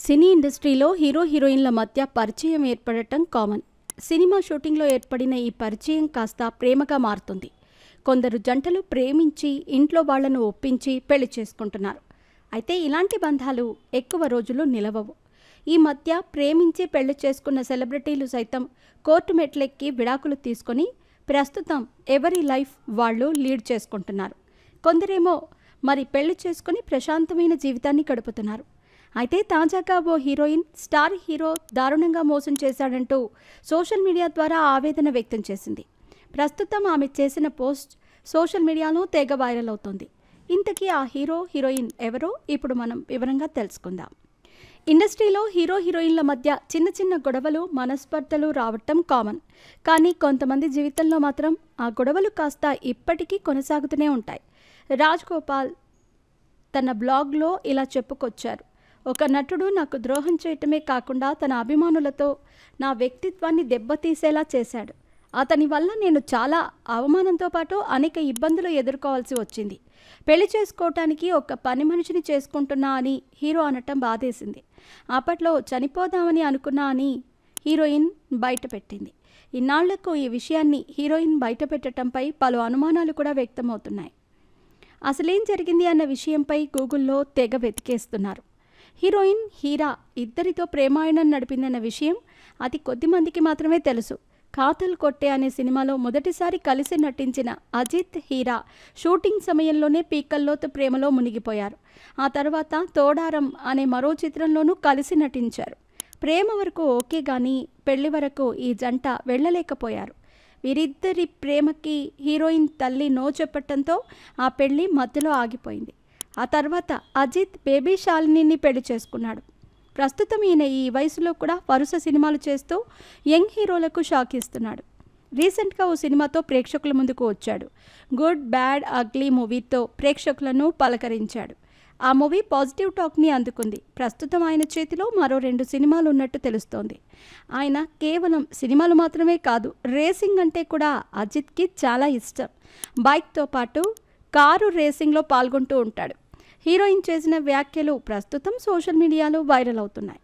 సినీ ఇండస్ట్రీలో హీరో హీరోయిన్ల మధ్య పరిచయం ఏర్పడటం కామన్. సినిమా షూటింగ్లో ఏర్పడిన ఈ పరిచయం కాస్త ప్రేమగా మారుతుంది. కొందరు జంటలు ప్రేమించి ఇంట్లో వాళ్లను ఒప్పించి పెళ్లి చేసుకుంటున్నారు. అయితే ఇలాంటి బంధాలు ఎక్కువ రోజులు నిలవవు. ఈ మధ్య ప్రేమించి పెళ్లి చేసుకున్న సెలబ్రిటీలు సైతం కోర్టు మెట్లెక్కి విడాకులు తీసుకొని ప్రస్తుతం ఎవరి లైఫ్ వాళ్ళు లీడ్ చేసుకుంటున్నారు. కొందరేమో మరి పెళ్లి చేసుకుని ప్రశాంతమైన జీవితాన్ని గడుపుతున్నారు. అయితే తాజాగా ఓ హీరోయిన్ స్టార్ హీరో దారుణంగా మోసం చేశాడంటూ సోషల్ మీడియా ద్వారా ఆవేదన వ్యక్తం చేసింది. ప్రస్తుతం ఆమె చేసిన పోస్ట్ సోషల్ మీడియాలో తెగ వైరల్ అవుతోంది. ఇంతకీ ఆ హీరో హీరోయిన్ ఎవరో ఇప్పుడు మనం వివరంగా తెలుసుకుందాం. ఇండస్ట్రీలో హీరో హీరోయిన్ల మధ్య చిన్న చిన్న గొడవలు మనస్పర్ధలు రావటం కామన్. కానీ కొంతమంది జీవితంలో మాత్రం ఆ గొడవలు కాస్త ఇప్పటికీ కొనసాగుతూనే ఉంటాయి. రాజ్ గోపాల్ తన బ్లాగ్లో ఇలా చెప్పుకొచ్చారు. ఒక నటుడు నాకు ద్రోహం చేయటమే కాకుండా తన అభిమానులతో నా వ్యక్తిత్వాన్ని దెబ్బతీసేలా చేశాడు. అతని వల్ల నేను చాలా అవమానంతో పాటు అనేక ఇబ్బందులు ఎదుర్కోవాల్సి వచ్చింది. పెళ్లి చేసుకోవటానికి ఒక పని మనిషిని చేసుకుంటున్నా అని హీరో అనటం బాధేసింది. అప్పట్లో చనిపోదామని అనుకున్నా అని హీరోయిన్ బయటపెట్టింది. ఇన్నాళ్లకు ఈ విషయాన్ని హీరోయిన్ బయటపెట్టడంపై పలు అనుమానాలు కూడా వ్యక్తమవుతున్నాయి. అసలేం జరిగింది అన్న విషయంపై గూగుల్లో తెగ వెతికేస్తున్నారు. హీరోయిన్ హీరా ఇద్దరితో ప్రేమాయణం నడిపిందన్న విషయం అతి కొద్ది మందికి మాత్రమే తెలుసు. కాతల్ కొట్టే అనే సినిమాలో మొదటిసారి కలిసి నటించిన అజిత్ హీరా షూటింగ్ సమయంలోనే పీకల్లోతు ప్రేమలో మునిగిపోయారు. ఆ తర్వాత తోడారం అనే మరో చిత్రంలోనూ కలిసి నటించారు. ప్రేమ వరకు ఓకే గానీ పెళ్లి వరకు ఈ జంట వెళ్ళలేకపోయారు. వీరిద్దరి ప్రేమకి హీరోయిన్ తల్లి నో చెప్పటంతో ఆ పెళ్లి మధ్యలో ఆగిపోయింది. ఆ తర్వాత అజిత్ బేబీ శాలినిని పెళ్లి చేసుకున్నాడు. ప్రస్తుతం ఈయన ఈ వయసులో కూడా వరుస సినిమాలు చేస్తూ యంగ్ హీరోలకు షాక్ ఇస్తున్నాడు. రీసెంట్గా ఓ సినిమాతో ప్రేక్షకుల ముందుకు వచ్చాడు. గుడ్ బ్యాడ్ అగ్లీ మూవీతో ప్రేక్షకులను పలకరించాడు. ఆ మూవీ పాజిటివ్ టాక్ని అందుకుంది. ప్రస్తుతం ఆయన చేతిలో మరో 2 సినిమాలు ఉన్నట్టు తెలుస్తోంది. ఆయన కేవలం సినిమాలు మాత్రమే కాదు, రేసింగ్ అంటే కూడా అజిత్కి చాలా ఇష్టం. బైక్తో పాటు కారు రేసింగ్లో పాల్గొంటూ ఉంటాడు. హీరోయిన్ చేసిన వ్యాఖ్యలు ప్రస్తుతం సోషల్ మీడియాలో వైరల్ అవుతున్నాయి.